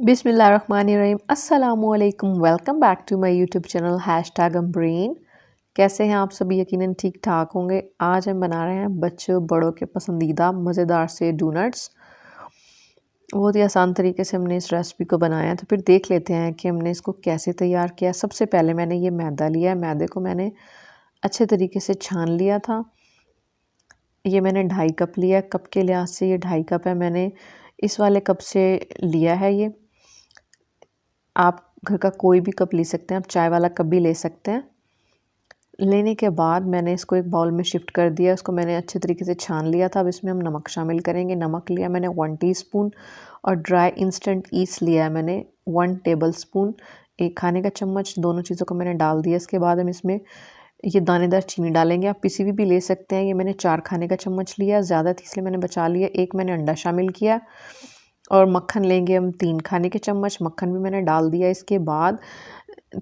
बिस्मिल्लाहिर्रहमानिर्रहीम अस्सलामुअलैकुम। Welcome back to my YouTube channel #Ambreen. कैसे हैं आप सभी? यकीनन ठीक ठाक होंगे। आज हम बना रहे हैं बच्चों बड़ों के पसंदीदा मज़ेदार से डोनट्स। बहुत ही आसान तरीके से हमने इस रेसिपी को बनाया है, तो फिर देख लेते हैं कि हमने इसको कैसे तैयार किया। सबसे पहले मैंने ये मैदा लिया है। मैदे को मैंने अच्छे तरीके से छान लिया था। ये मैंने 2.5 कप लिया। कप के लिहाज से ये 2.5 कप है। मैंने इस वाले कप से लिया है। ये आप घर का कोई भी कप ले सकते हैं, आप चाय वाला कप भी ले सकते हैं। लेने के बाद मैंने इसको एक बाउल में शिफ्ट कर दिया। इसको मैंने अच्छे तरीके से छान लिया था। अब इसमें हम नमक शामिल करेंगे। नमक लिया मैंने 1 टीस्पून और ड्राई इंस्टेंट ईस्ट लिया है मैंने 1 टेबलस्पून। 1 खाने का चम्मच दोनों चीज़ों को मैंने डाल दिया। इसके बाद हम इसमें ये दानेदार चीनी डालेंगे। आप किसी भी ले सकते हैं। ये मैंने 4 खाने का चम्मच लिया, ज़्यादा थी इसलिए मैंने बचा लिया। 1 मैंने अंडा शामिल किया और मक्खन लेंगे हम 3 खाने के चम्मच। मक्खन भी मैंने डाल दिया। इसके बाद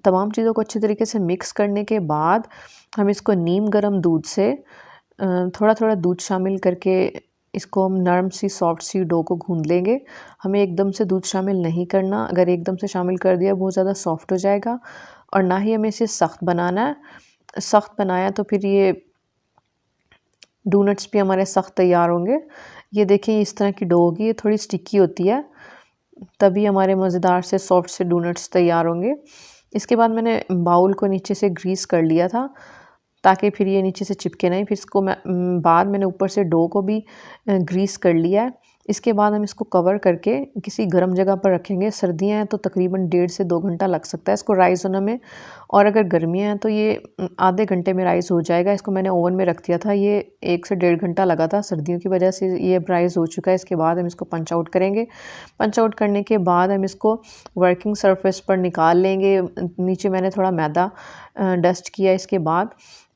तमाम चीज़ों को अच्छे तरीके से मिक्स करने के बाद हम इसको नीम गर्म दूध से थोड़ा थोड़ा दूध शामिल करके इसको हम नरम सी सॉफ्ट सी डो को गूंद लेंगे। हमें एकदम से दूध शामिल नहीं करना। अगर एकदम से शामिल कर दिया बहुत ज़्यादा सॉफ्ट हो जाएगा और ना ही हमें इसे सख्त बनाना है। सख्त बनाया तो फिर ये डोनट्स भी हमारे सख्त तैयार होंगे। ये देखिए इस तरह की डो होगी, ये थोड़ी स्टिकी होती है, तभी हमारे मज़ेदार से सॉफ्ट से डोनट्स तैयार होंगे। इसके बाद मैंने बाउल को नीचे से ग्रीस कर लिया था ताकि फिर ये नीचे से चिपके नहीं। फिर इसको बाद मैंने ऊपर से डो को भी ग्रीस कर लिया है। इसके बाद हम इसको कवर करके किसी गर्म जगह पर रखेंगे। सर्दियाँ हैं तो तकरीबन 1.5 से 2 घंटा लग सकता है इसको राइज़ होने में, और अगर गर्मियाँ हैं तो ये आधे घंटे में राइज़ हो जाएगा। इसको मैंने ओवन में रख दिया था, ये 1 से 1.5 घंटा लगा था। सर्दियों की वजह से ये राइज़ हो चुका है। इसके बाद हम इसको पंच आउट करेंगे। पंच आउट करने के बाद हम इसको वर्किंग सरफेस पर निकाल लेंगे। नीचे मैंने थोड़ा मैदा डस्ट किया। इसके बाद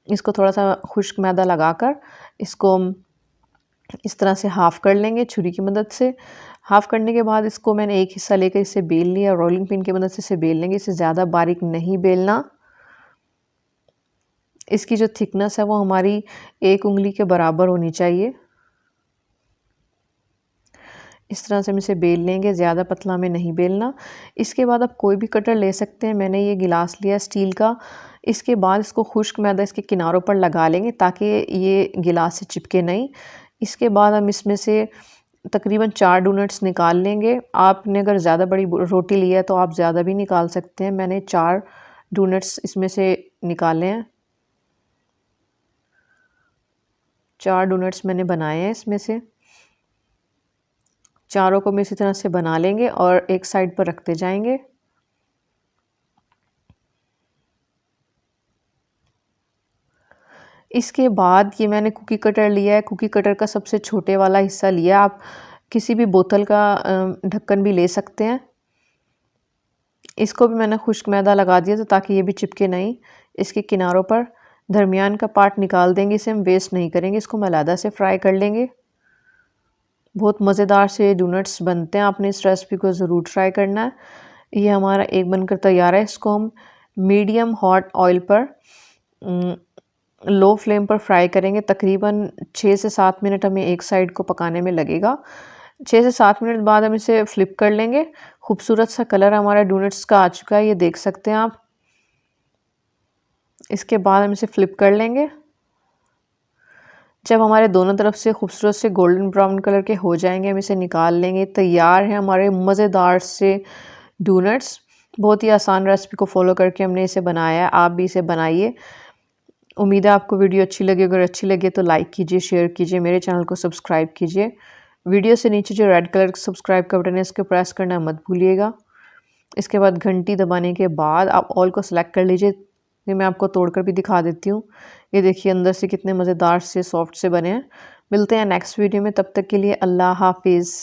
इसको थोड़ा सा खुश्क मैदा लगाकर इसको इस तरह से हाफ़ कर लेंगे छुरी की मदद से। हाफ़ करने के बाद इसको मैंने एक हिस्सा लेकर इसे बेल लिया। रोलिंग पिन की मदद से इसे बेल लेंगे। इसे ज़्यादा बारीक नहीं बेलना। इसकी जो थिकनेस है वो हमारी 1 उंगली के बराबर होनी चाहिए। इस तरह से हम इसे बेल लेंगे, ज़्यादा पतला में नहीं बेलना। इसके बाद आप कोई भी कटर ले सकते हैं। मैंने ये गिलास लिया स्टील का। इसके बाद इसको खुश्क मैदा इसके किनारों पर लगा लेंगे ताकि ये गिलास से चिपके नहीं। इसके बाद हम इसमें से तकरीबन 4 डोनट्स निकाल लेंगे। आपने अगर ज़्यादा बड़ी रोटी ली है तो आप ज़्यादा भी निकाल सकते हैं। मैंने 4 डोनट्स इसमें से निकाले हैं। 4 डोनट्स मैंने बनाए हैं इसमें से। चारों को हम इसी तरह से बना लेंगे और एक साइड पर रखते जाएंगे। इसके बाद ये मैंने कुकी कटर लिया है। कुकी कटर का सबसे छोटे वाला हिस्सा लिया। आप किसी भी बोतल का ढक्कन भी ले सकते हैं। इसको भी मैंने खुश्क मैदा लगा दिया था ताकि ये भी चिपके नहीं। इसके किनारों पर दरमियान का पार्ट निकाल देंगे। इसे हम वेस्ट नहीं करेंगे। इसको हम अलग से फ्राई कर लेंगे। बहुत मज़ेदार से डोनट्स बनते हैं। आपने इस रेसिपी को ज़रूर ट्राई करना है। ये हमारा एक बनकर तैयार है। इसको हम मीडियम हॉट ऑयल पर लो फ्लेम पर फ्राई करेंगे। तकरीबन 6 से 7 मिनट हमें एक साइड को पकाने में लगेगा। 6 से 7 मिनट बाद हम इसे फ्लिप कर लेंगे। खूबसूरत सा कलर हमारा डोनट्स का आ चुका है, ये देख सकते हैं आप। इसके बाद हम इसे फ्लिप कर लेंगे। जब हमारे दोनों तरफ से खूबसूरत से गोल्डन ब्राउन कलर के हो जाएंगे हम इसे निकाल लेंगे। तैयार है हमारे मज़ेदार से डोनट्स। बहुत ही आसान रेसिपी को फॉलो करके हमने इसे बनाया है। आप भी इसे बनाइए। उम्मीद है आपको वीडियो अच्छी लगी। अगर अच्छी लगे तो लाइक कीजिए, शेयर कीजिए, मेरे चैनल को सब्सक्राइब कीजिए। वीडियो से नीचे जो रेड कलर का सब्सक्राइब का बटन है इसको प्रेस करना मत भूलिएगा। इसके बाद घंटी दबाने के बाद आप ऑल को सिलेक्ट कर लीजिए। ये मैं आपको तोड़कर भी दिखा देती हूँ। ये देखिए अंदर से कितने मज़ेदार से सॉफ्ट से बने हैं। मिलते हैं नेक्स्ट वीडियो में, तब तक के लिए अल्लाह हाफिज़।